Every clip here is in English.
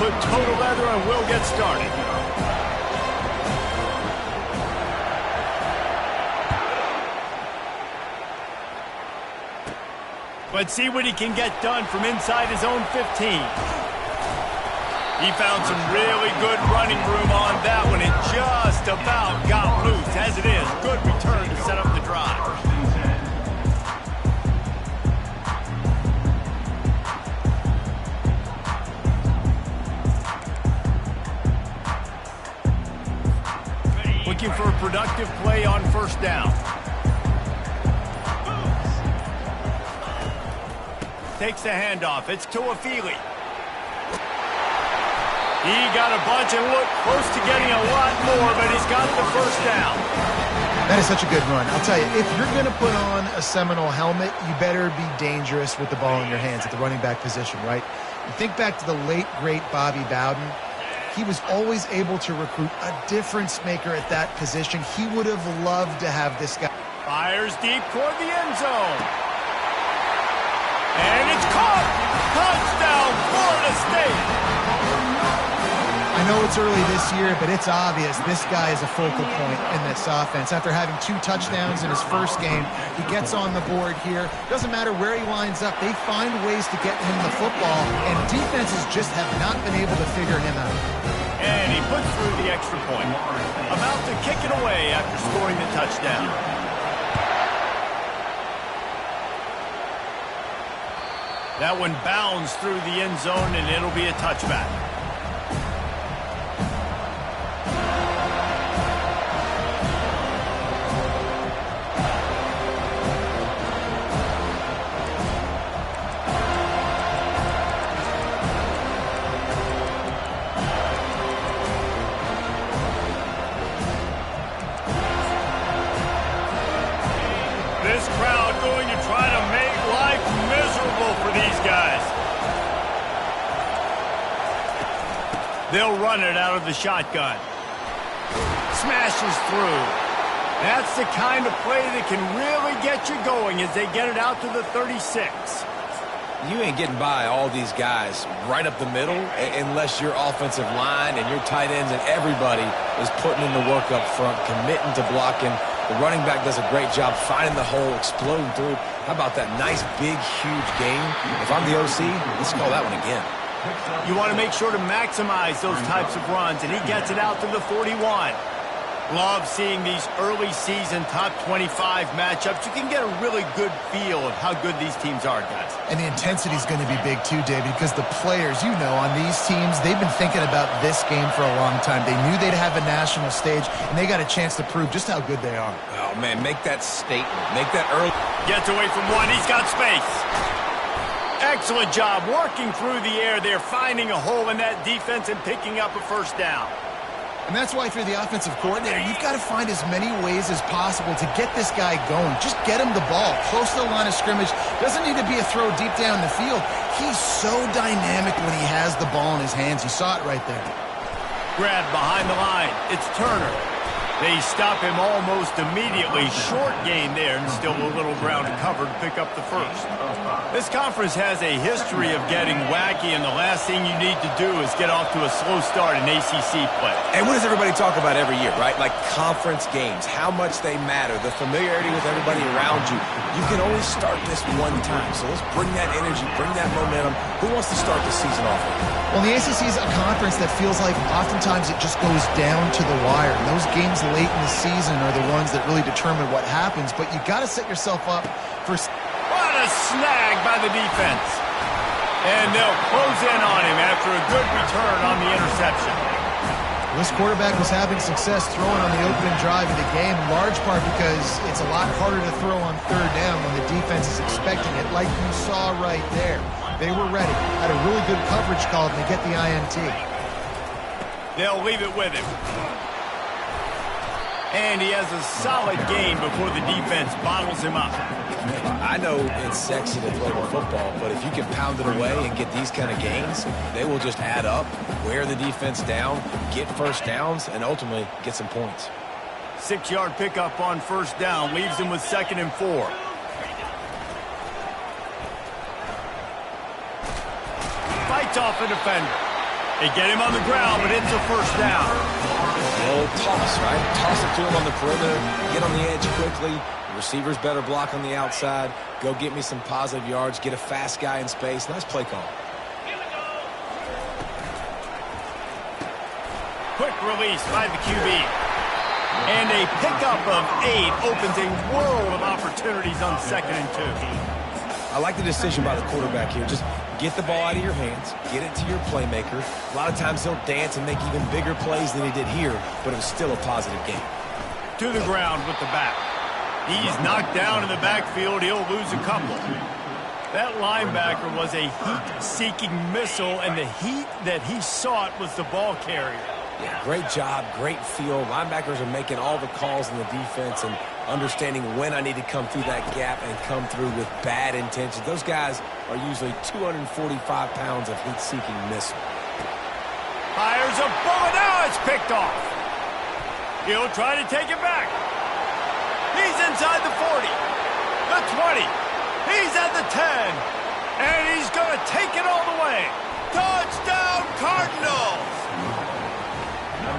put total leather and we'll get started. Let's see what he can get done from inside his own 15. He found some really good running room on that one and just about got loose. As it is, good return to set up the drive. Looking for a productive play on first down. Takes the handoff. It's to Afili. He got a bunch and looked close to getting a lot more, but he's got the first down. That is such a good run. I'll tell you, if you're going to put on a Seminole helmet, you better be dangerous with the ball in your hands at the running back position, right? You think back to the late, great Bobby Bowden. He was always able to recruit a difference maker at that position. He would have loved to have this guy. Fires deep toward the end zone. And it's caught! Touchdown, Florida State! I know it's early this year, but it's obvious this guy is a focal point in this offense. After having 2 touchdowns in his first game, he gets on the board here. Doesn't matter where he lines up, they find ways to get him the football, and defenses just have not been able to figure him out. And he puts through the extra point. About to kick it away after scoring the touchdown. That one bounds through the end zone, and it'll be a touchback. This crowd going to try to make life miserable for these guys. They'll run it out of the shotgun. Smashes through. That's the kind of play that can really get you going as they get it out to the 36. You ain't getting by all these guys right up the middle unless your offensive line and your tight ends and everybody is putting in the work up front, committing to blocking. The running back does a great job finding the hole, exploding through. How about that nice, big, huge gain? If I'm the OC, let's call that one again. You want to make sure to maximize those types of runs, and he gets it out to the 41. Love seeing these early season top 25 matchups. You can get a really good feel of how good these teams are, guys. And the intensity is going to be big too, David, because the players, you know, on these teams, they've been thinking about this game for a long time. They knew they'd have a national stage, and they got a chance to prove just how good they are. Oh, man, make that statement. Make that early. Gets away from one. He's got space. Excellent job working through the air there, finding a hole in that defense and picking up a first down. And that's why if you're the offensive coordinator, you've got to find as many ways as possible to get this guy going. Just get him the ball close to the line of scrimmage. Doesn't need to be a throw deep down the field. He's so dynamic when he has the ball in his hands. You saw it right there. Grab behind the line. It's Turner. They stop him almost immediately. Short gain there, and still a little ground to cover to pick up the first. This conference has a history of getting wacky, and the last thing you need to do is get off to a slow start in ACC play. And what does everybody talk about every year, right? Like conference games, how much they matter, the familiarity with everybody around you. You can only start this one time, so let's bring that energy, bring that momentum. Who wants to start the season off with? Well, the ACC is a conference that feels like oftentimes it just goes down to the wire. And those games late in the season are the ones that really determine what happens. But you got to set yourself up for... What a snag by the defense. And they'll close in on him after a good return on the interception. This quarterback was having success throwing on the opening drive of the game, in large part because it's a lot harder to throw on third down when the defense is expecting it, like you saw right there. They were ready, had a really good coverage call to get the INT. They'll leave it with him. And he has a solid gain before the defense bottles him up. I know it's sexy to throw the football, but if you can pound it away and get these kind of gains, they will just add up, wear the defense down, get first downs, and ultimately get some points. 6-yard pickup on first down leaves him with 2nd and 4. Fights off a defender. They get him on the ground, but it's a first down. The old toss, right? Toss it to him on the perimeter, get on the edge quickly. The receiver's better block on the outside. Go get me some positive yards, get a fast guy in space. Nice play call. Quick release by the QB. And a pickup of 8 opens a world of opportunities on 2nd and 2. I like the decision by the quarterback here. Just get the ball out of your hands, get it to your playmaker. A lot of times he'll dance and make even bigger plays than he did here, but it was still a positive game. To the ground with the back. He's knocked down in the backfield. He'll lose a couple. That linebacker was a heat-seeking missile, and the heat that he sought was the ball carrier. Yeah, great job, great feel. Linebackers are making all the calls in the defense and understanding when I need to come through that gap and come through with bad intentions. Those guys are usually 245 pounds of heat-seeking missile. Fires a bullet. Now it's picked off. He'll try to take it back. He's inside the 40, the 20. He's at the 10, and he's going to take it all the way. Touchdown, Cardinals!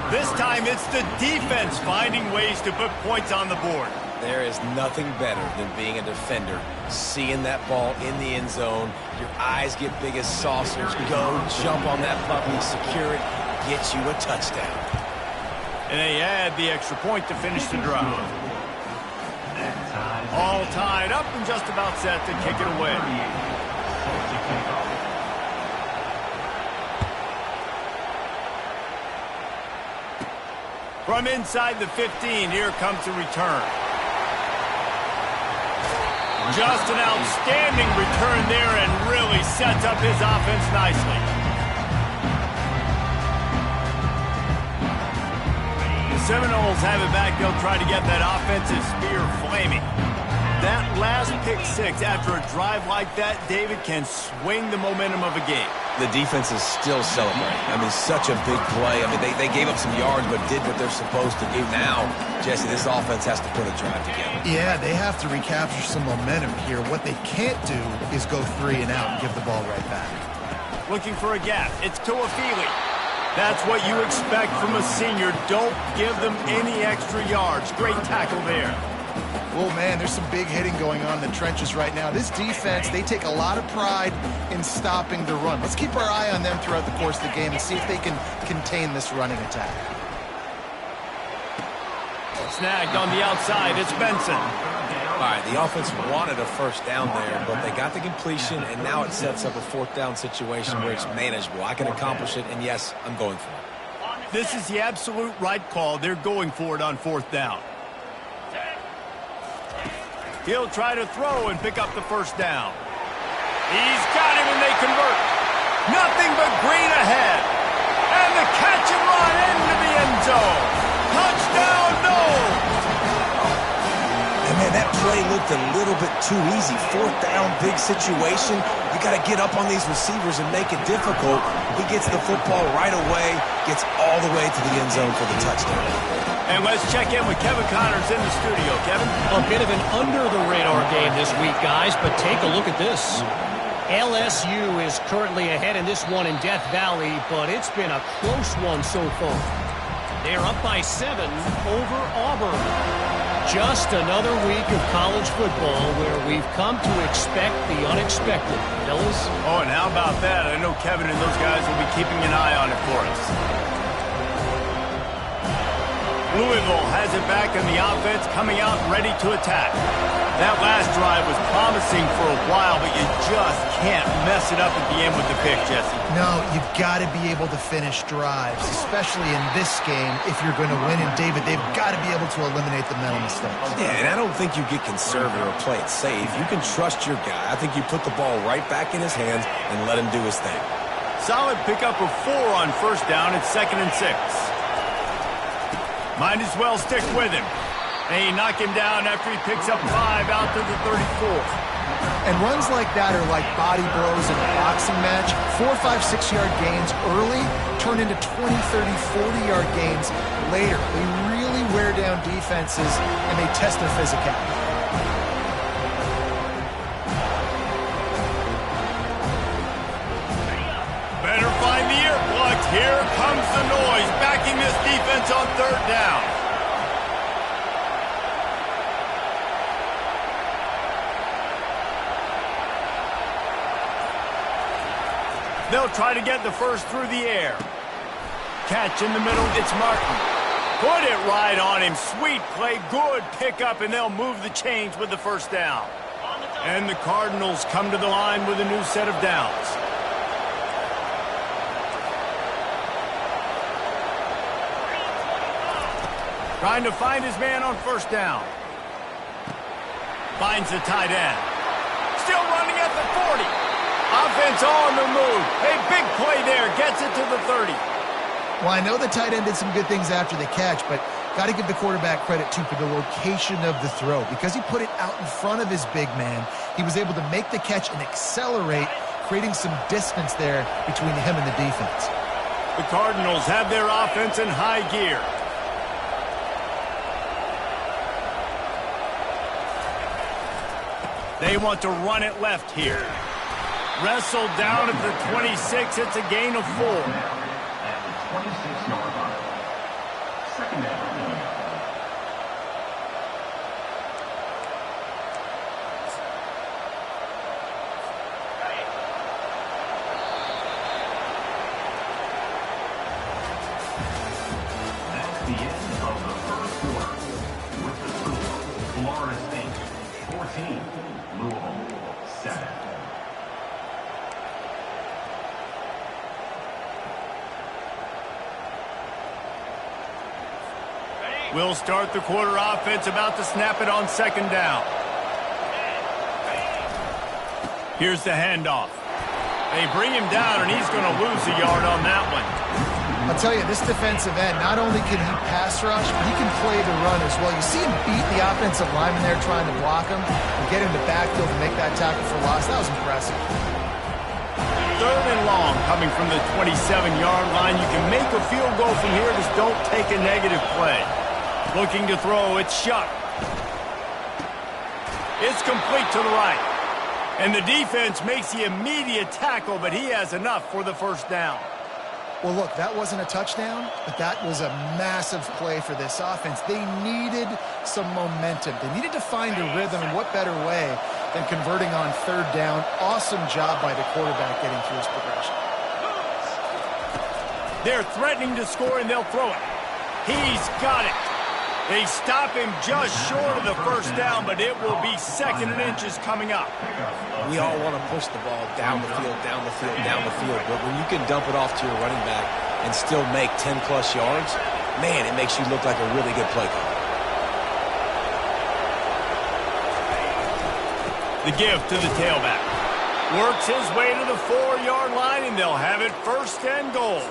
This time it's the defense finding ways to put points on the board. There is nothing better than being a defender, seeing that ball in the end zone. Your eyes get big as saucers. Go, jump on that puppy, secure it, get you a touchdown. And they add the extra point to finish the drive. All tied up and just about set to kick it away. From inside the 15, here comes the return. Just an outstanding return there and really sets up his offense nicely. The Seminoles have it back. They'll try to get that offensive spear flaming. That last pick six after a drive like that, David, can swing the momentum of a game. The defense is still celebrating. I mean, such a big play. I mean, they gave up some yards but did what they're supposed to do. Now, Jesse, this offense has to put a drive together. Yeah, they have to recapture some momentum here. What they can't do is go 3 and out and give the ball right back. Looking for a gap. It's Toafili. That's what you expect from a senior. Don't give them any extra yards. Great tackle there. Oh, man, there's some big hitting going on in the trenches right now. This defense, they take a lot of pride in stopping the run. Let's keep our eye on them throughout the course of the game and see if they can contain this running attack. Snagged on the outside. It's Benson. All right, the offense wanted a first down there, but they got the completion, and now it sets up a 4th down situation where it's manageable. I can accomplish it, and yes, I'm going for it. This is the absolute right call. They're going for it on 4th down. He'll try to throw and pick up the first down. He's got him, and they convert. Nothing but green ahead. And the catch and run into the end zone. Touchdown, Noles! And man, that play looked a little bit too easy. 4th down, big situation. You got to get up on these receivers and make it difficult. He gets the football right away, gets all the way to the end zone for the touchdown. And let's check in with Kevin Connors in the studio. Kevin? A bit of an under-the-radar game this week, guys, but take a look at this. LSU is currently ahead in this one in Death Valley, but it's been a close one so far. They're up by 7 over Auburn. Just another week of college football where we've come to expect the unexpected. Fellas? Oh, and how about that? I know Kevin and those guys will be keeping an eye on it for us. Louisville has it back in the offense, coming out ready to attack. That last drive was promising for a while, but you just can't mess it up at the end with the pick, Jesse. No, you've got to be able to finish drives, especially in this game. If you're going to win, and David, they've got to be able to eliminate the mental mistakes. Yeah, and I don't think you get conservative or play it safe. You can trust your guy. I think you put the ball right back in his hands and let him do his thing. Solid pickup of 4 on 1st down. It's 2nd and 6. Might as well stick with him. They knock him down after he picks up 5 out to the 34. And runs like that are like body blows in a boxing match. 4, 5, 6-yard gains early turn into 20, 30, 40-yard gains later. They really wear down defenses, and they test their physicality. Better find the ear plugs. boys backing this defense on third down. They'll try to get the first through the air. Catch in the middle, it's Martin. Put it right on him. Sweet play, good pickup, and they'll move the chains with the first down. And the Cardinals come to the line with a new set of downs. Trying to find his man on first down. Finds the tight end. Still running at the 40. Offense on the move. A big play there. Gets it to the 30. Well, I know the tight end did some good things after the catch, but got to give the quarterback credit, too, for the location of the throw. Because he put it out in front of his big man, he was able to make the catch and accelerate, creating some distance there between him and the defense. The Cardinals have their offense in high gear. They want to run it left here. Wrestled down at the 26. It's a gain of 4. At the 26-yard line. Second down. That's the end of the first quarter. With the score, Florida State 14, Louisville 7. We'll start the quarter offense, about to snap it on second down. Here's the handoff. They bring him down, and he's going to lose a yard on that one. I'll tell you, this defensive end, not only can he pass rush, but he can play the run as well. You see him beat the offensive lineman there trying to block him and get him to backfield and make that tackle for loss. That was impressive. Third and long coming from the 27-yard line. You can make a field goal from here, just don't take a negative play. Looking to throw, it's Shuck. It's complete to the right. And the defense makes the immediate tackle, but he has enough for the first down. Well, look, that wasn't a touchdown, but that was a massive play for this offense. They needed some momentum. They needed to find a rhythm, and what better way than converting on third down. Awesome job by the quarterback getting through his progression. They're threatening to score, and they'll throw it. He's got it. They stop him just short of the first down, but it will be second and inches coming up. We all want to push the ball down the field, down the field, down the field. But when you can dump it off to your running back and still make 10-plus yards, man, it makes you look like a really good play caller. The give to the tailback. Works his way to the 4-yard line, and they'll have it first and goal.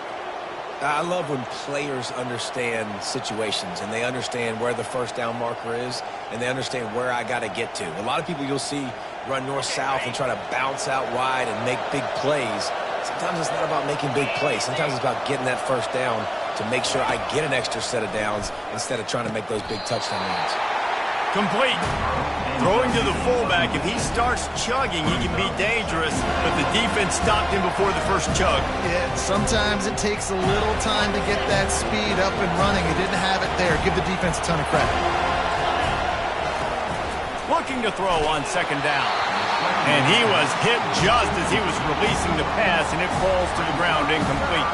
I love when players understand situations and they understand where the first down marker is and they understand where I got to get to. A lot of people you'll see run north-south and try to bounce out wide and make big plays. Sometimes it's not about making big plays. Sometimes it's about getting that first down to make sure I get an extra set of downs instead of trying to make those big touchdown runs. Complete. Throwing to the fullback. If he starts chugging, he can be dangerous, but the defense stopped him before the first chug. Yeah, sometimes it takes a little time to get that speed up and running. He didn't have it there. Give the defense a ton of credit. Looking to throw on second down. And he was hit just as he was releasing the pass, and it falls to the ground incomplete.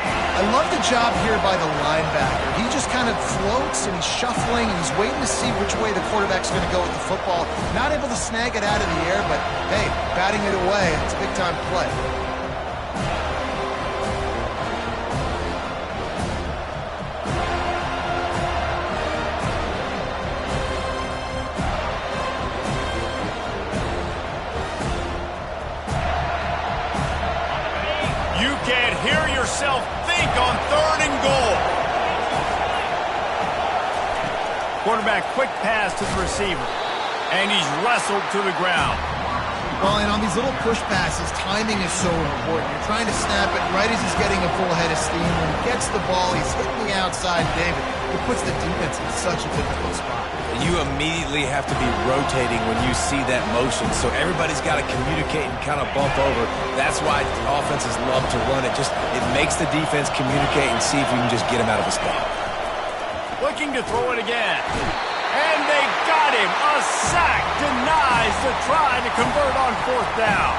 I love the job here by the linebacker. He just kind of floats and he's shuffling and he's waiting to see which way the quarterback's going to go with the football. Not able to snag it out of the air, but hey, batting it away, it's a big-time play. You can't hear yourself think on third and goal. Quarterback quick pass to the receiver. And he's wrestled to the ground. Well, and on these little push passes, timing is so important. You're trying to snap it right as he's getting a full head of steam. When he gets the ball, he's hitting the outside, David. It puts the defense in such a difficult spot. You immediately have to be rotating when you see that motion, so everybody's got to communicate and kind of bump over. That's why offenses love to run it. It makes the defense communicate and see if you can just get him out of a spot. Looking to throw it again. And they got him. A sack denies the try to convert on 4th down.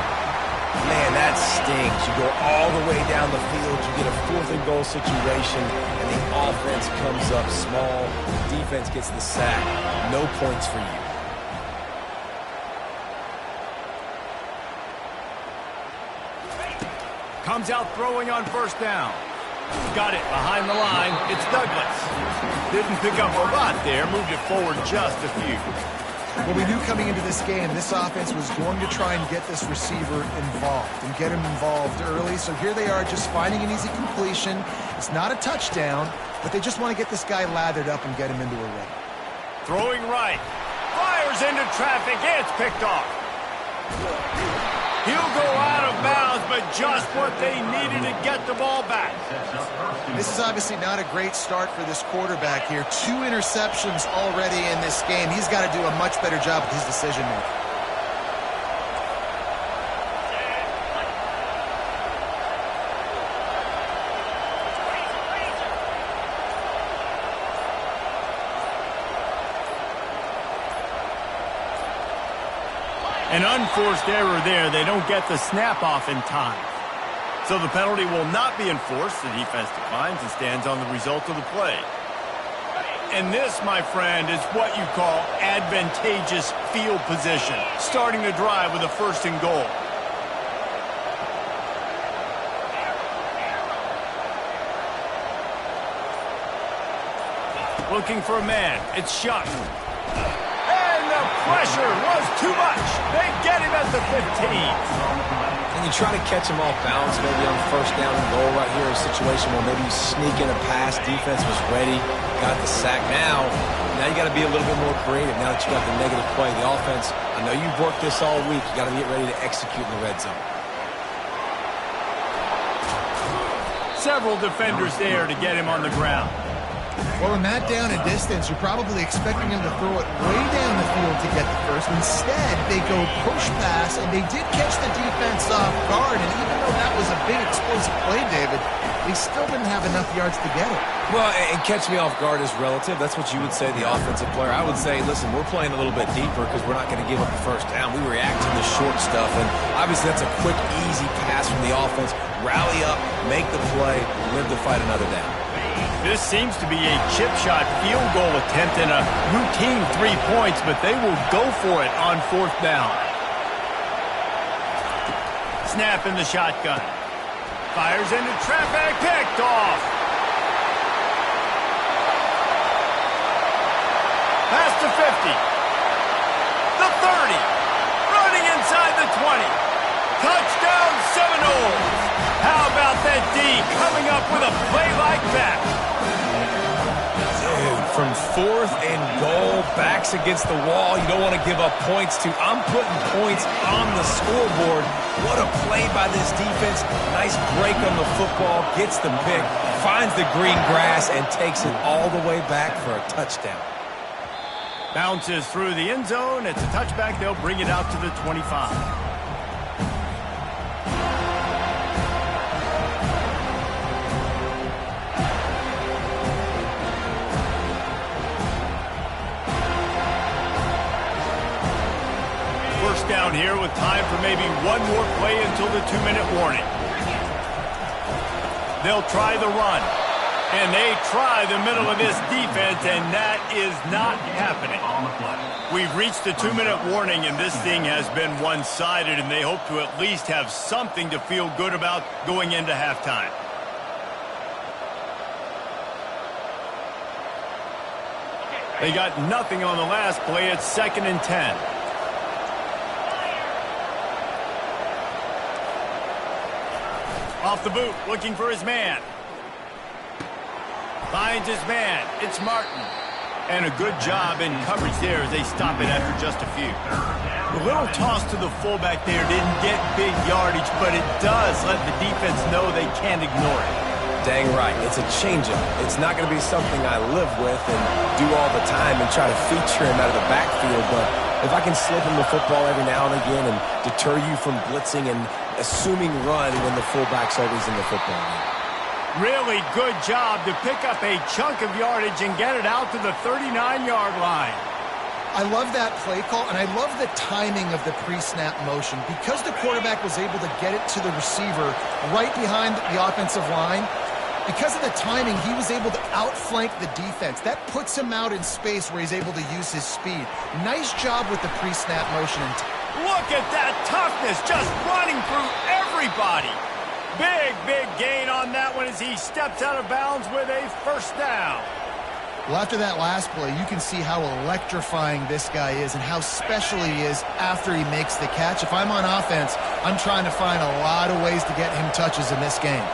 Man, that stings. You go all the way down the field, you get a 4th and goal situation, and the offense comes up small. The defense gets the sack. No points for you. Comes out throwing on 1st down. Got it behind the line. It's Douglas. Didn't pick up a lot there. Moved it forward just a few. Well, we knew coming into this game, this offense was going to try and get this receiver involved and get him involved early. So here they are just finding an easy completion. It's not a touchdown, but they just want to get this guy lathered up and get him into a run. Throwing right. Fires into traffic. It's picked off. He'll go out of bounds, but just what they needed to get the ball back. This is obviously not a great start for this quarterback here. 2 interceptions already in this game. He's got to do a much better job with his decision making. An unforced error there. They don't get the snap off in time. So the penalty will not be enforced. The defense declines and stands on the result of the play. And this, my friend, is what you call advantageous field position. Starting the drive with a 1st and goal. Looking for a man. It's Shuck. The pressure was too much. They get him at the 15. And you try to catch him off balance, maybe on 1st down and goal right here, a situation where maybe you sneak in a pass, defense was ready, got the sack. Now you got to be a little bit more creative now that you got the negative play. The offense, I know you've worked this all week. You got to get ready to execute in the red zone. Several defenders there to get him on the ground. Well, in that down and distance, you're probably expecting him to throw it way down the field to get the first. Instead, they go push pass, and they did catch the defense off guard. And even though that was a big explosive play, David, they still didn't have enough yards to get it. Well, and catch me off guard is relative. That's what you would say, the offensive player. I would say, listen, we're playing a little bit deeper because we're not going to give up the 1st down. We react to the short stuff, and obviously that's a quick, easy pass from the offense. Rally up, make the play, live to fight another down. This seems to be a chip shot field goal attempt and a routine 3 points, but they will go for it on 4th down. Snap in the shotgun. Fires into traffic, picked off. Pass to 50. The 30. Running inside the 20. Touchdown Seminoles. How about that D coming up with a play like that? Dude, from 4th and goal, backs against the wall, you don't want to give up points to. I'm putting points on the scoreboard. What a play by this defense. Nice break on the football, gets the pick, finds the green grass, and takes it all the way back for a touchdown. Bounces through the end zone. It's a touchback. They'll bring it out to the 25. Down here with time for maybe one more play until the 2-minute warning. They'll try the run, and they try the middle of this defense, and that is not happening. We've reached the 2-minute warning, and this thing has been one-sided, and they hope to at least have something to feel good about going into halftime. They got nothing on the last play. It's 2nd and 10. Off the boot, looking for his man. Finds his man. It's Martin. And a good job in coverage there as they stop it after just a few. The little toss to the fullback there didn't get big yardage, but it does let the defense know they can't ignore it. Dang right. It's a changeup. It's not going to be something I live with and do all the time and try to feature him out of the backfield, but if I can slip him the football every now and again and deter you from blitzing and assuming run when the fullback's always in the football game. Really good job to pick up a chunk of yardage and get it out to the 39-yard line. I love that play call, and I love the timing of the pre-snap motion. Because the quarterback was able to get it to the receiver right behind the offensive line, because of the timing, he was able to outflank the defense. That puts him out in space where he's able to use his speed. Nice job with the pre-snap motion. Look at that toughness, just running through everybody. Big gain on that one as he steps out of bounds with a first down. Well, after that last play, you can see how electrifying this guy is and how special he is after he makes the catch. If I'm on offense, I'm trying to find a lot of ways to get him touches in this game.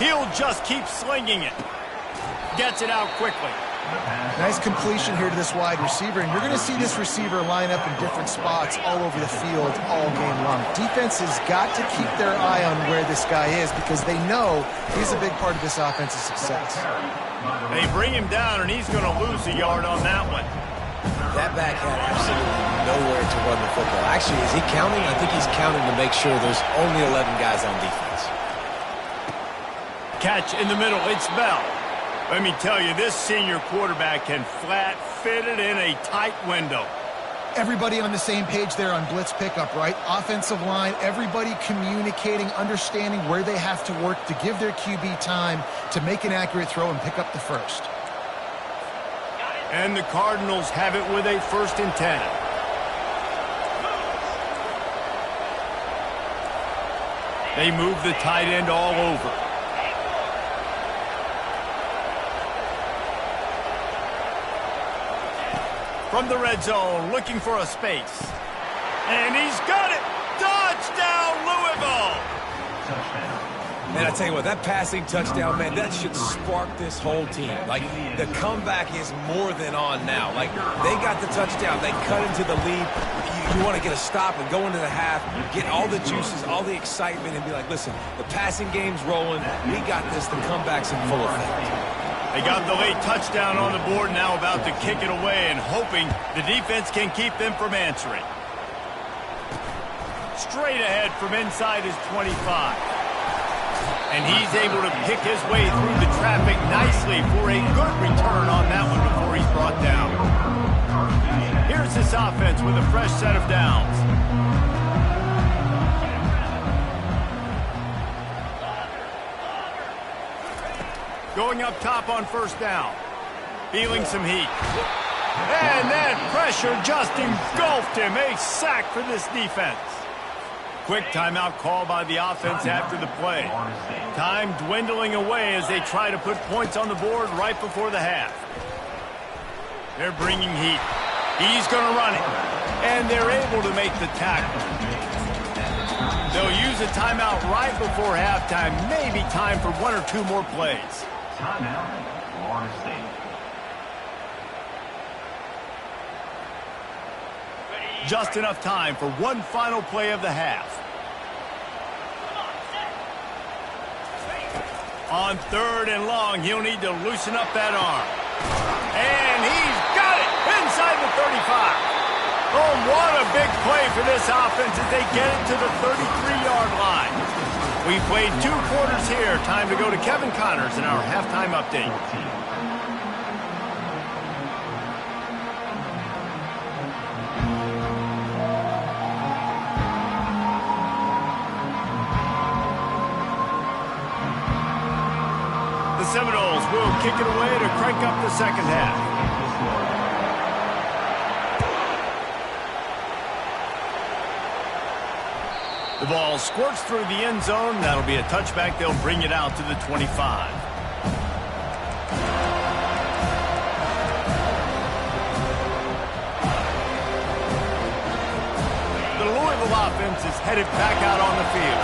He'll just keep slinging it. Gets it out quickly. Nice completion here to this wide receiver, and you're going to see this receiver line up in different spots all over the field all game long. Defense has got to keep their eye on where this guy is because they know he's a big part of this offensive success. They bring him down, and he's going to lose a yard on that one. That back had absolutely nowhere to run the football. Actually, is he counting? I think he's counting to make sure there's only 11 guys on defense. Catch in the middle. It's Bell. Let me tell you, this senior quarterback can flat fit it in a tight window. Everybody on the same page there on blitz pickup, right? Offensive line, everybody communicating, understanding where they have to work to give their QB time to make an accurate throw and pick up the first. And the Cardinals have it with a 1st and 10. They move the tight end all over. From the red zone, looking for a space. And he's got it! Touchdown, Louisville! Man, I tell you what, that passing touchdown, man, that should spark this whole team. Like, the comeback is more than on now. Like, they got the touchdown. They cut into the lead. You want to get a stop and go into the half, get all the juices, all the excitement, and be like, listen, the passing game's rolling. We got this. The comeback's in full effect. They got the late touchdown on the board, now about to kick it away and hoping the defense can keep them from answering. Straight ahead from inside his 25. And he's able to pick his way through the traffic nicely for a good return on that one before he's brought down. Here's this offense with a fresh set of downs. Going up top on 1st down. Feeling some heat. And that pressure just engulfed him. A sack for this defense. Quick timeout call by the offense after the play. Time dwindling away as they try to put points on the board right before the half. They're bringing heat. He's going to run it. And they're able to make the tackle. They'll use a timeout right before halftime. Maybe time for 1 or 2 more plays. Timeout, Florida State. Just enough time for one final play of the half. On 3rd and long, he'll need to loosen up that arm. And he's got it inside the 35. Oh, what a big play for this offense as they get it to the 33-yard line. We played 2 quarters here. Time to go to Kevin Connors in our halftime update. The Seminoles will kick it away to crank up the second half. The ball squirts through the end zone. That'll be a touchback. They'll bring it out to the 25. The Louisville offense is headed back out on the field.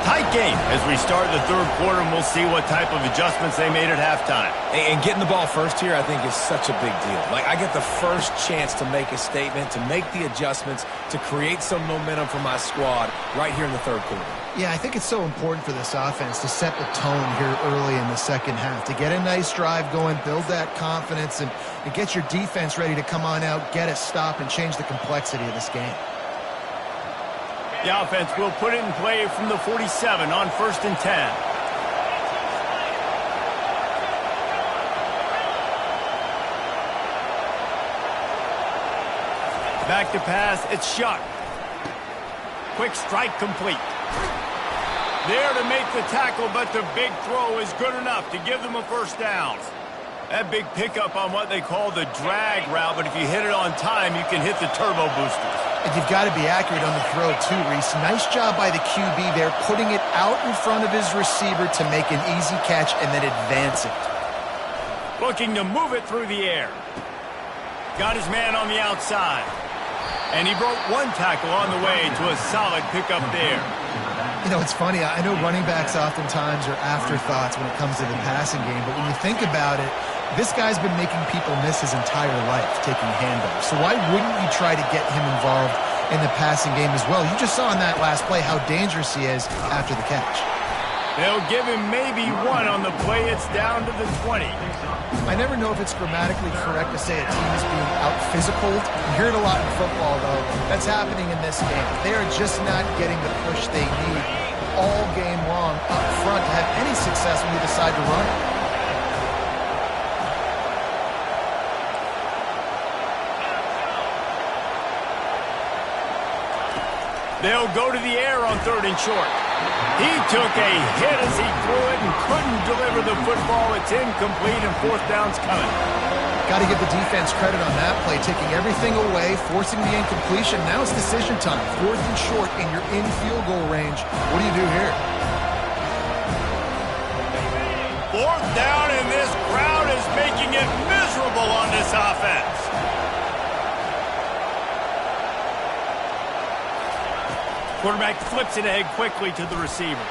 Tight game as we start the third quarter, and we'll see what type of adjustments they made at halftime. And getting the ball first here, I think, is such a big deal. Like, I get the first chance to make a statement, to make the adjustments, to create some momentum for my squad right here in the third quarter. Yeah, I think it's so important for this offense to set the tone here early in the second half, to get a nice drive going, build that confidence, and get your defense ready to come on out, get a stop, and change the complexity of this game. The offense will put it in play from the 47 on 1st and 10. Back to pass, it's Shuck. Quick strike complete. There to make the tackle, but the big throw is good enough to give them a first down. That big pickup on what they call the drag route, but if you hit it on time, you can hit the turbo boosters. And you've got to be accurate on the throw too, Reese. Nice job by the QB there, putting it out in front of his receiver to make an easy catch and then advance it. Looking to move it through the air. Got his man on the outside. And he broke one tackle on the way to a solid pickup there. You know, it's funny. I know running backs oftentimes are afterthoughts when it comes to the passing game, but when you think about it, this guy's been making people miss his entire life taking handoffs. So why wouldn't you try to get him involved in the passing game as well? You just saw in that last play how dangerous he is after the catch. They'll give him maybe one on the play. It's down to the 20. I never know if it's grammatically correct to say a team is being out-physicaled. You hear it a lot in football, though. That's happening in this game. They are just not getting the push they need all game long up front to have any success when you decide to run it. They'll go to the air on 3rd and short. He took a hit as he threw it and couldn't deliver the football. It's incomplete and 4th down's coming. Got to give the defense credit on that play, taking everything away, forcing the incompletion. Now it's decision time. 4th and short, and you're in field goal range. What do you do here? 4th down, and this crowd is making it miserable on this offense. Quarterback flips it ahead quickly to the receiver.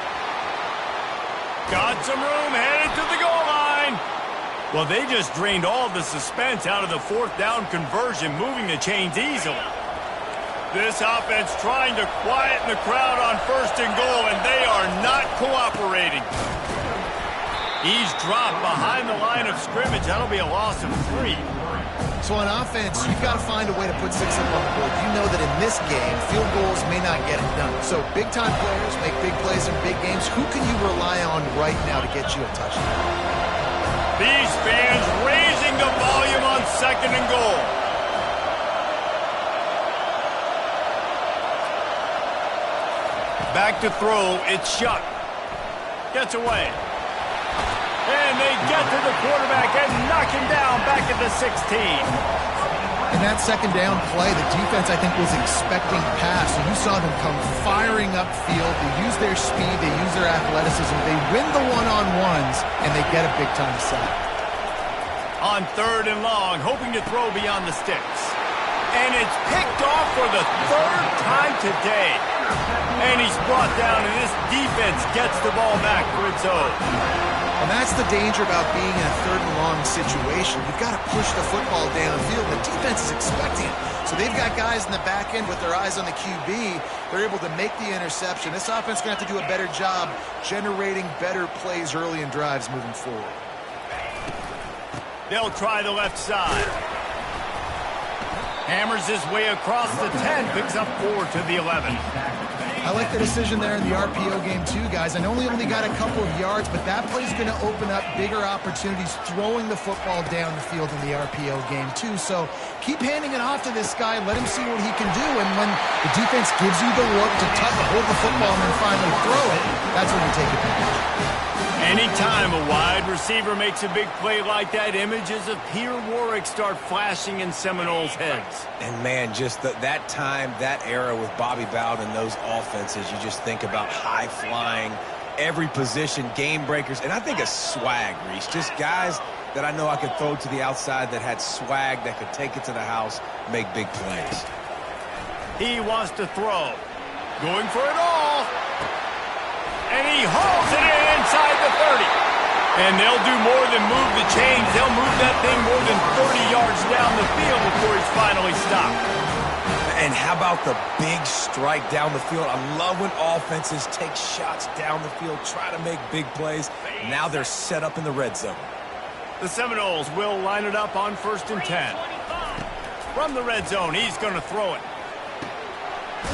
Got some room, headed to the goal line. Well, they just drained all the suspense out of the 4th down conversion, moving the chains easily. This offense trying to quieten the crowd on 1st and goal, and they are not cooperating. He's dropped behind the line of scrimmage. That'll be a loss of 3. So on offense, you've got to find a way to put 6 up on the board. You know that in this game, field goals may not get it done. So big-time players make big plays in big games. Who can you rely on right now to get you a touchdown? These fans raising the volume on 2nd and goal. Back to throw, it's Shuck. Gets away. And they get to the quarterback and knock him down back at the 16. In that 2nd down play, the defense, I think, was expecting pass. So you saw them come firing upfield. They use their speed. They use their athleticism. They win the one-on-ones, and they get a big-time sack. On 3rd and long, hoping to throw beyond the sticks. And it's picked off for the 3rd time today. And he's brought down, and this defense gets the ball back for its own. And that's the danger about being in a 3rd and long situation. You've got to push the football downfield. The defense is expecting it. So they've got guys in the back end with their eyes on the QB. They're able to make the interception. This offense is going to have to do a better job generating better plays early in drives moving forward. They'll try the left side. Hammers his way across the 10, picks up 4 to the 11. I like the decision there in the RPO game too, guys. I know he only got a couple of yards, but that play's going to open up bigger opportunities throwing the football down the field in the RPO game too. So keep handing it off to this guy. Let him see what he can do. And when the defense gives you the look to hold the football and then finally throw it, that's when you take advantage. Anytime a wide receiver makes a big play like that, images of Peter Warwick start flashing in Seminoles' heads. And, man, just that time, that era with Bobby Bowden and those offenses, you just think about high-flying, every position, game breakers, and I think a swag, Reese. Just guys that I know I could throw to the outside that had swag, that could take it to the house, make big plays. He wants to throw. Going for it all. And he hauls it in inside the 30. And they'll do more than move the chains. They'll move that thing more than 30 yards down the field before he's finally stopped. And how about the big strike down the field? I love when offenses take shots down the field, try to make big plays. Now they're set up in the red zone. The Seminoles will line it up on 1st and 10. From the red zone, he's going to throw it.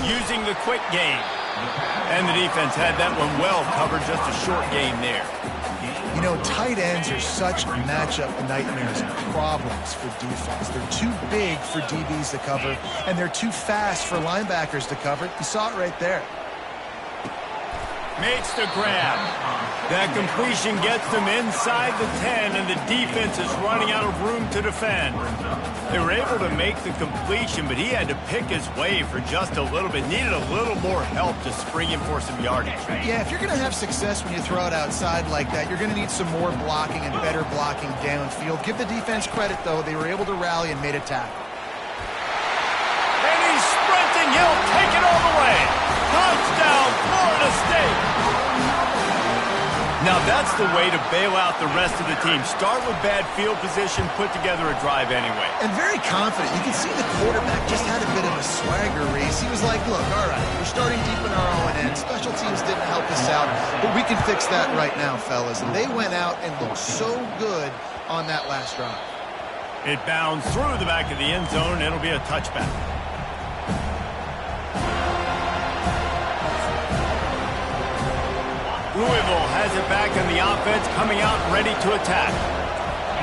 Using the quick game. And the defense had that one well covered, just a short game there. You know, tight ends are such matchup nightmares and problems for defense. They're too big for DBs to cover, and they're too fast for linebackers to cover. You saw it right there. Makes the grab. That completion gets them inside the 10, and the defense is running out of room to defend. They were able to make the completion, but he had to pick his way for just a little bit. Needed a little more help to spring him for some yardage. Yeah, if you're going to have success when you throw it outside like that, you're going to need some more blocking and better blocking downfield. Give the defense credit, though. They were able to rally and made a tackle. And he's sprinting. He'll take it all the way. Touchdown, Florida State. Now that's the way to bail out the rest of the team. Start with bad field position, put together a drive anyway. And very confident. You can see the quarterback just had a bit of a swagger race. He was like, look, all right, we're starting deep in our own end. Special teams didn't help us out, but we can fix that right now, fellas. And they went out and looked so good on that last drive. It bounds through the back of the end zone. It'll be a touchback. Louisville has it back on the offense, coming out ready to attack.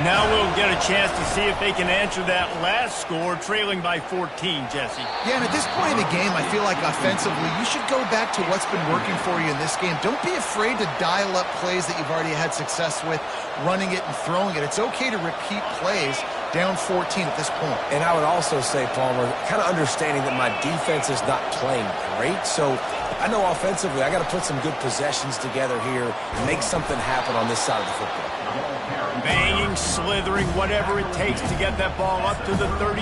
Now we'll get a chance to see if they can answer that last score, trailing by 14, Jesse. Yeah, and at this point in the game, I feel like offensively, you should go back to what's been working for you in this game. Don't be afraid to dial up plays that you've already had success with, running it and throwing it. It's okay to repeat plays down 14 at this point. And I would also say, Palmer, kind of understanding that my defense is not playing great, so I know offensively I got to put some good possessions together here and make something happen on this side of the football. Banging, slithering, whatever it takes to get that ball up to the 32.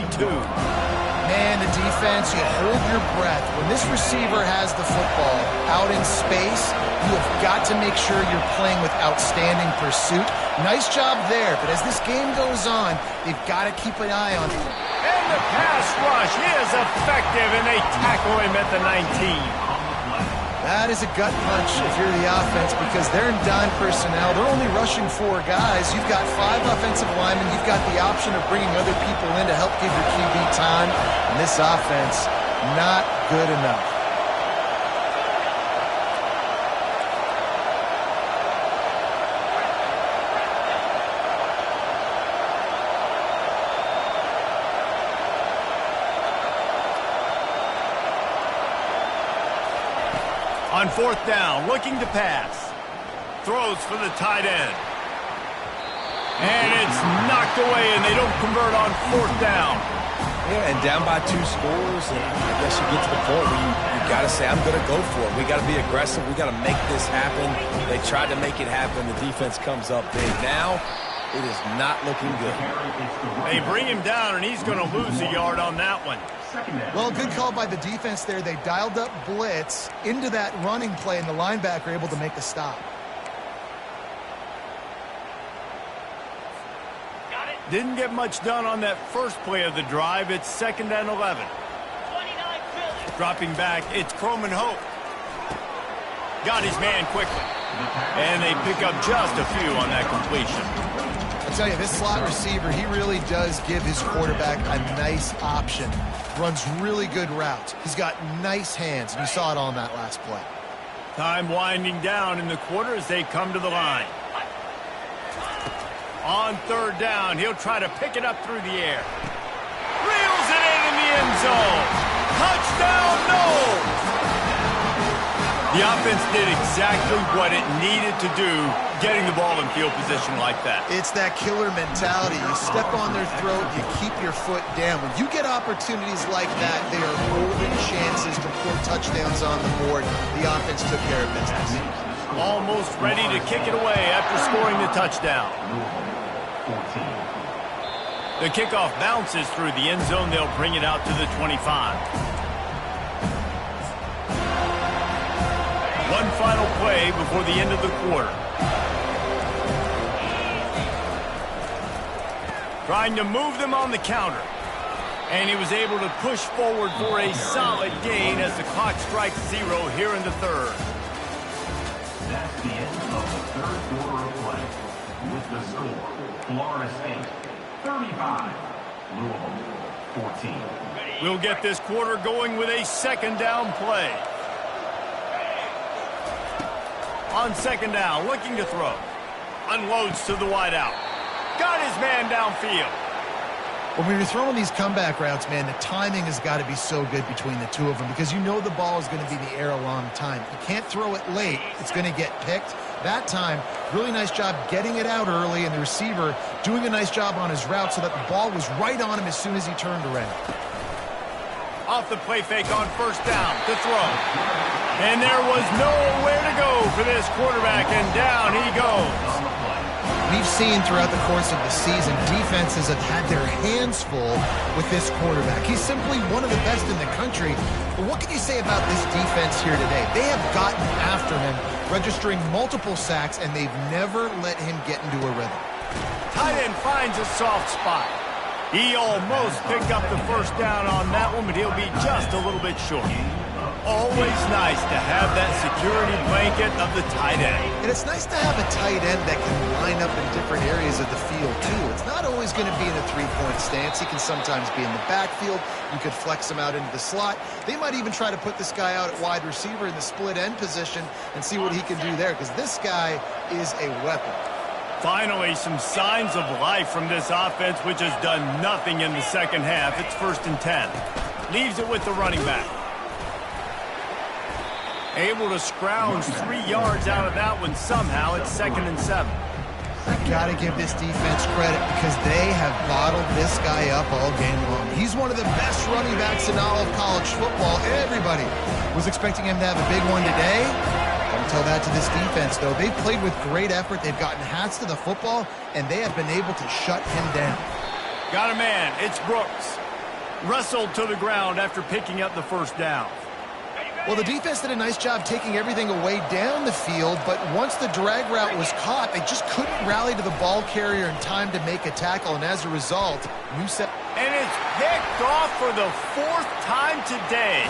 Man, the defense, you hold your breath. When this receiver has the football out in space, you have got to make sure you're playing with outstanding pursuit. Nice job there, but as this game goes on, they've got to keep an eye on it. And the pass rush is effective, and they tackle him at the 19. That is a gut punch if you're the offense because they're in dime personnel. They're only rushing 4 guys. You've got 5 offensive linemen. You've got the option of bringing other people in to help give your QB time. And this offense, not good enough. On 4th down, looking to pass. Throws for the tight end. And it's knocked away, and they don't convert on 4th down. Yeah, and down by 2 scores, and I guess you get to the point where you got to say, I'm going to go for it. We got to be aggressive. We got to make this happen. They tried to make it happen. The defense comes up big. Now, it is not looking good. They bring him down, and he's going to lose a yard on that one. Well, good call by the defense there. They dialed up blitz into that running play, and the linebacker able to make the stop. Didn't get much done on that first play of the drive. It's 2nd and 11. Dropping back, it's Croman Hope. Got his man quickly. And they pick up just a few on that completion. I tell you, this slot receiver, he really does give his quarterback a nice option. Runs really good routes. He's got nice hands, and you saw it on that last play. Time winding down in the quarter as they come to the line. On 3rd down, he'll try to pick it up through the air. Reels it in the end zone. Touchdown, no! The offense did exactly what it needed to do, getting the ball in field position like that. It's that killer mentality. You step on their throat, you keep your foot down. When you get opportunities like that, they are golden chances to put touchdowns on the board. The offense took care of business. Almost ready to kick it away after scoring the touchdown. The kickoff bounces through the end zone. They'll bring it out to the 25. 1 one final play before the end of the quarter. Trying to move them on the counter. And he was able to push forward for a solid gain as the clock strikes 0 here in the third. That's the end of the third quarter of play. With the score, Florida State 35, Louisville 14. We'll get this quarter going with a second down play. On second down, looking to throw. Unloads to the wideout. Got his man downfield. When you're throwing these comeback routes, man, the timing has got to be so good between the two of them because you know the ball is going to be in the air a long time. You can't throw it late. It's going to get picked. That time, really nice job getting it out early, and the receiver doing a nice job on his route so that the ball was right on him as soon as he turned around. Off the play fake on first down to throw. And there was nowhere to go for this quarterback, and down he goes. We've seen throughout the course of the season, defenses have had their hands full with this quarterback. He's simply one of the best in the country. But what can you say about this defense here today? They have gotten after him, registering multiple sacks, and they've never let him get into a rhythm. Tight end finds a soft spot. He almost picked up the first down on that one, but he'll be just a little bit short. Always nice to have that security blanket of the tight end. And it's nice to have a tight end that can line up in different areas of the field, too. It's not always going to be in a three-point stance. He can sometimes be in the backfield. You could flex him out into the slot. They might even try to put this guy out at wide receiver in the split end position and see what he can do there, because this guy is a weapon. Finally, some signs of life from this offense, which has done nothing in the second half. It's 1st and 10. Leaves it with the running back. Able to scrounge 3 yards out of that one somehow. It's 2nd and 7. You got to give this defense credit because they have bottled this guy up all game long. He's one of the best running backs in all of college football. Everybody was expecting him to have a big one today. Don't tell that to this defense, though. They've played with great effort. They've gotten hats to the football, and they have been able to shut him down. Got a man. It's Brooks. Wrestled to the ground after picking up the first down. Well, the defense did a nice job taking everything away down the field, but once the drag route was caught, they just couldn't rally to the ball carrier in time to make a tackle, and as a result, new set. And it's picked off for the 4th time today.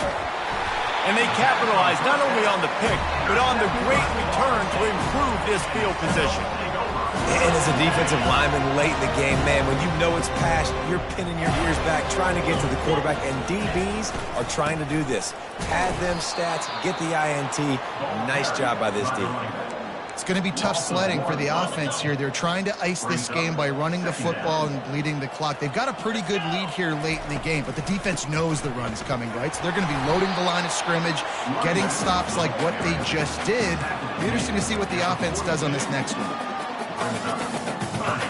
And they capitalized not only on the pick, but on the great return to improve this field position. And as a defensive lineman late in the game, man, when you know it's past, you're pinning your ears back, trying to get to the quarterback, and DBs are trying to do this. Pad them stats, get the INT. Nice job by this D. It's going to be tough sledding for the offense here. They're trying to ice this game by running the football and bleeding the clock. They've got a pretty good lead here late in the game, but the defense knows the run's coming, right? So they're going to be loading the line of scrimmage, getting stops like what they just did. It'll be interesting to see what the offense does on this next one.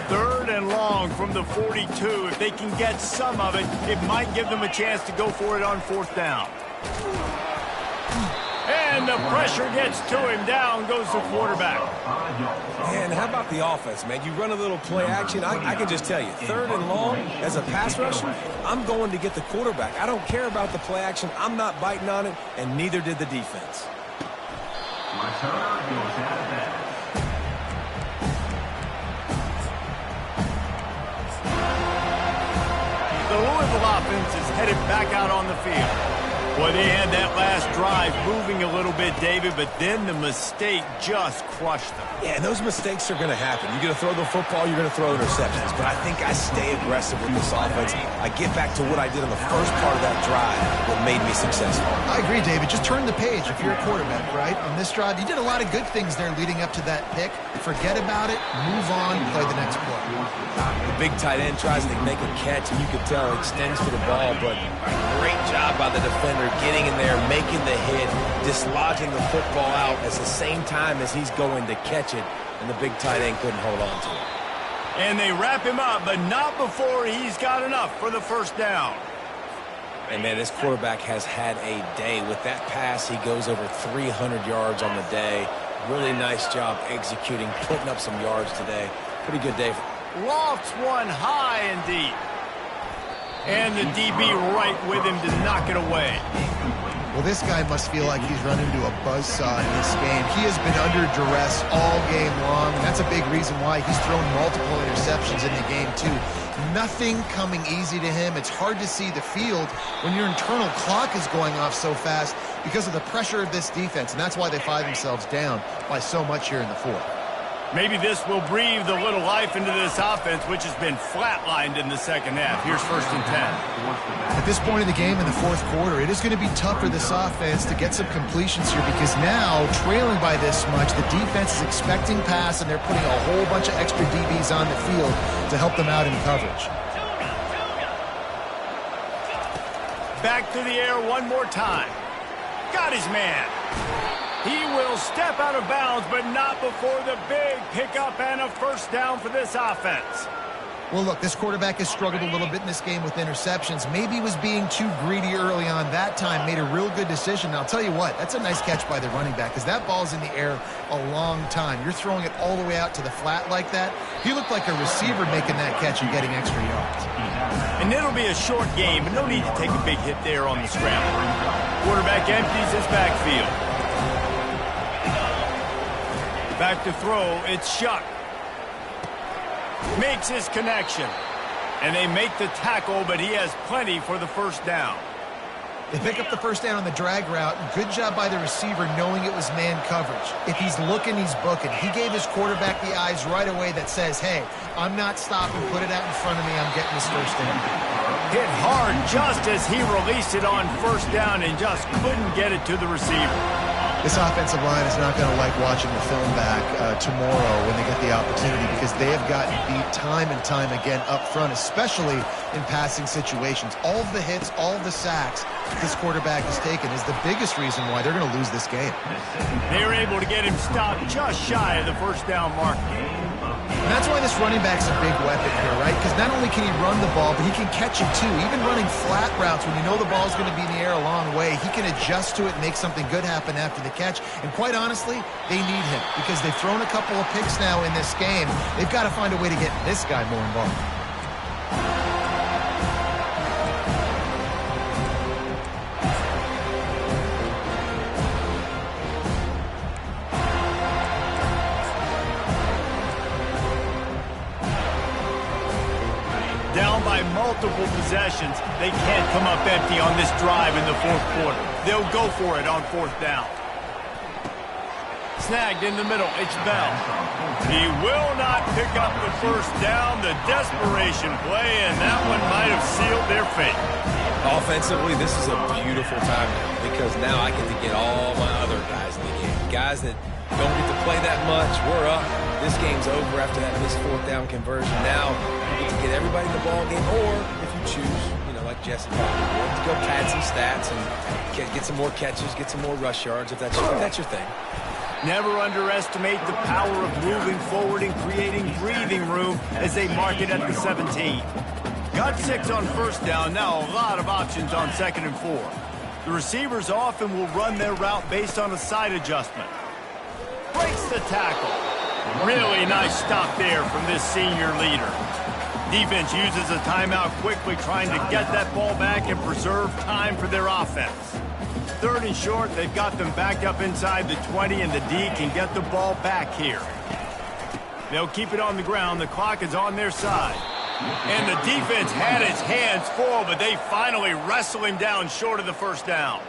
3rd and long from the 42. If they can get some of it, it might give them a chance to go for it on 4th down. And the pressure gets to him. Down goes the quarterback. And how about the offense, man? You run a little play action. I can just tell you, 3rd and long, as a pass rusher, I'm going to get the quarterback. I don't care about the play action. I'm not biting on it, and neither did the defense. Returner goes out of bounds. The Louisville offense is headed back out on the field. Well, they had that last drive moving a little bit, David, but then the mistake just crushed them. Yeah, and those mistakes are going to happen. You're going to throw the football, you're going to throw interceptions. But I think I stay aggressive with this offense. I get back to what I did on the first part of that drive, what made me successful. I agree, David. Just turn the page if you're a quarterback, right? On this drive, you did a lot of good things there leading up to that pick. Forget about it, move on, play the next play. The big tight end tries to make a catch, and you can tell it extends for the ball, but great job by the defender getting in there, making the hit, dislodging the football out at the same time as he's going to catch it, and the big tight end couldn't hold on to it. And they wrap him up, but not before he's got enough for the first down. And, man, this quarterback has had a day. With that pass, he goes over 300 yards on the day. Really nice job executing, putting up some yards today. Pretty good day. Lofts one high and deep. And the DB right with him to knock it away. Well, this guy must feel like he's run into a buzzsaw in this game. He has been under duress all game long, and that's a big reason why he's thrown multiple interceptions in the game, too. Nothing coming easy to him. It's hard to see the field when your internal clock is going off so fast because of the pressure of this defense, and that's why they find themselves down by so much here in the fourth. Maybe this will breathe a little life into this offense, which has been flatlined in the second half. Here's 1st and 10. At this point in the game, in the fourth quarter, it is going to be tough for this offense to get some completions here because now, trailing by this much, the defense is expecting pass, and they're putting a whole bunch of extra DBs on the field to help them out in coverage. Back to the air one more time. Got his man. He will step out of bounds, but not before the big pickup and a 1st down for this offense. Well, look, this quarterback has struggled a little bit in this game with interceptions. Maybe he was being too greedy early on that time, made a real good decision. And I'll tell you what, that's a nice catch by the running back because that ball's in the air a long time. You're throwing it all the way out to the flat like that. He looked like a receiver making that catch and getting extra yards. And it'll be a short game, but no need to take a big hit there on the scramble. Quarterback empties his backfield. Back to throw, it's Shuck. Makes his connection. And they make the tackle, but he has plenty for the 1st down. They pick up the 1st down on the drag route. Good job by the receiver knowing it was man coverage. If he's looking, he's booking. He gave his quarterback the eyes right away that says, hey, I'm not stopping. Put it out in front of me. I'm getting this 1st down. Hit hard just as he released it on 1st down and just couldn't get it to the receiver. This offensive line is not going to like watching the film back tomorrow when they get the opportunity because they have gotten beat time and time again up front, especially in passing situations. All of the hits, all of the sacks this quarterback has taken is the biggest reason why they're going to lose this game. They were able to get him stopped just shy of the 1st down mark. And that's why this running back's a big weapon here, right? Because not only can he run the ball, but he can catch it too. Even running flat routes when you know the ball's going to be in the air a long way, he can adjust to it and make something good happen after the catch. And quite honestly, they need him because they've thrown a couple of picks now in this game. They've got to find a way to get this guy more involved. Down by multiple possessions, they can't come up empty on this drive in the 4th quarter. They'll go for it on 4th down. Snagged in the middle, it's Bell. He will not pick up the 1st down. The desperation play, and that one might have sealed their fate. Offensively, this is a beautiful time now because now I get to get all my other guys in the game. Guys that don't get to play that much. We're up. This game's over after that missed 4th down conversion. Now you get to get everybody in the ball game, or if you choose, like Jesse probably would, to go pad some stats and get some more catches, get some more rush yards if that's your thing. Never underestimate the power of moving forward and creating breathing room as they mark it at the 17. Got 6 on 1st down, now a lot of options on 2nd and 4. The receivers often will run their route based on a side adjustment. Breaks the tackle. Really nice stop there from this senior leader. Defense uses a timeout quickly, trying to get that ball back and preserve time for their offense. 3rd and short, they've got them backed up inside the 20, and the D can get the ball back here. They'll keep it on the ground. The clock is on their side. And the defense had his hands full, but they finally wrestle him down short of the 1st down.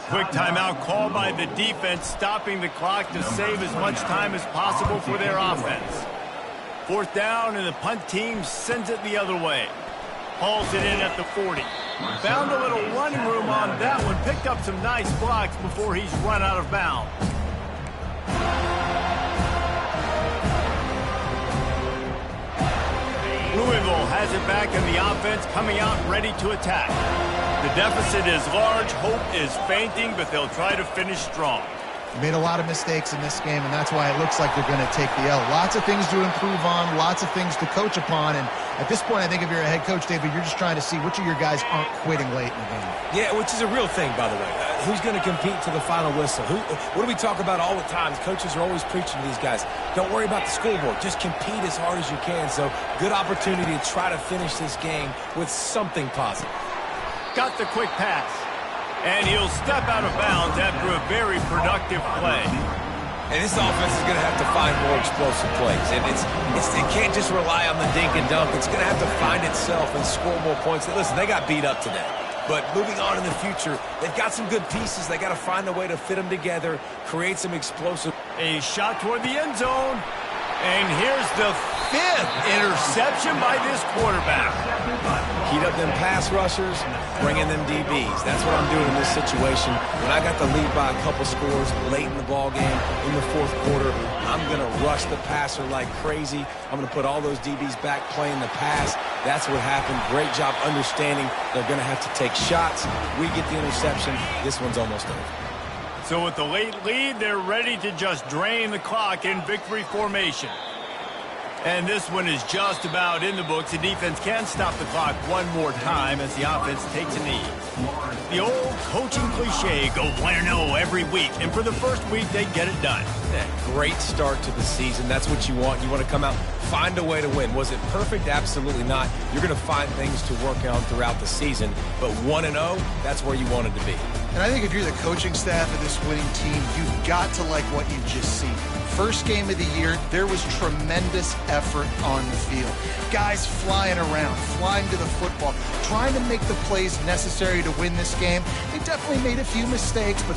Quick timeout called by the defense, stopping the clock to save as much time as possible for their offense. 4th down, and the punt team sends it the other way. Hauls it in at the 40. Found a little running room on that one. Picked up some nice blocks before he's run out of bounds. Louisville has it back, and the offense coming out ready to attack. The deficit is large. Hope is fainting, but they'll try to finish strong. Made a lot of mistakes in this game, and that's why it looks like they're going to take the L. Lots of things to improve on, lots of things to coach upon, and at this point, I think if you're a head coach, David, you're just trying to see which of your guys aren't quitting late in the game. Yeah, which is a real thing, by the way. Who's going to compete to the final whistle? What do we talk about all the time? Coaches are always preaching to these guys. Don't worry about the scoreboard. Just compete as hard as you can. So, good opportunity to try to finish this game with something positive. Got the quick pass. And he'll step out of bounds after a very productive play. And this offense is going to have to find more explosive plays. And it can't just rely on the dink and dunk. It's going to have to find itself and score more points. Listen, they got beat up today. But moving on in the future, they've got some good pieces. They got to find a way to fit them together, create some explosive. A shot toward the end zone. And here's the 5th interception by this quarterback. Heat up them pass rushers, bring in them DBs. That's what I'm doing in this situation. When I got the lead by a couple scores late in the ball game, in the 4th quarter, I'm going to rush the passer like crazy. I'm going to put all those DBs back playing the pass. That's what happened. Great job understanding they're going to have to take shots. We get the interception. This one's almost over. So with the late lead, they're ready to just drain the clock in victory formation. And this one is just about in the books. The defense can stop the clock one more time as the offense takes a knee. The old coaching cliche, go 1-0 every week. And for the first week, they get it done. Yeah, great start to the season. That's what you want. You want to come out, find a way to win. Was it perfect? Absolutely not. You're going to find things to work on throughout the season. But 1-0, that's where you wanted to be. And I think if you're the coaching staff of this winning team, you've got to like what you've just seen. First game of the year, there was tremendous effort on the field. Guys flying around, flying to the football, trying to make the plays necessary to win this game. They definitely made a few mistakes, but